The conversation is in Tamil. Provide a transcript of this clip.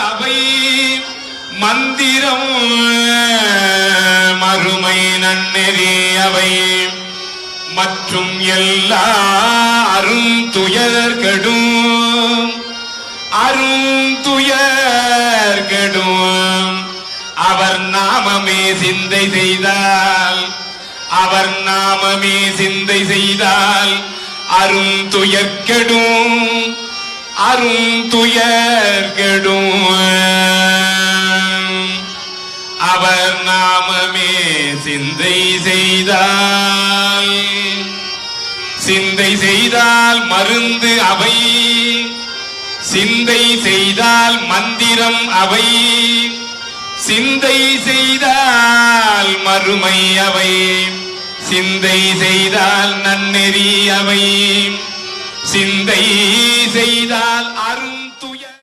அவை மந்திரம் மறுமை நன்னெறி அவை மற்றும் எல்லா அருந்துயர்கடும் அவர் நாமமே சிந்தை செய்தால் அருந்துயர்கடும் அவர் நாமமே சிந்தை செய்தால் மருந்து அவை சிந்தை செய்தால் மந்திரம் அவை சிந்தை செய்தால் மறுமை அவை சிந்தை செய்தால் நன்னெறி அவை சிந்தை செய்தால்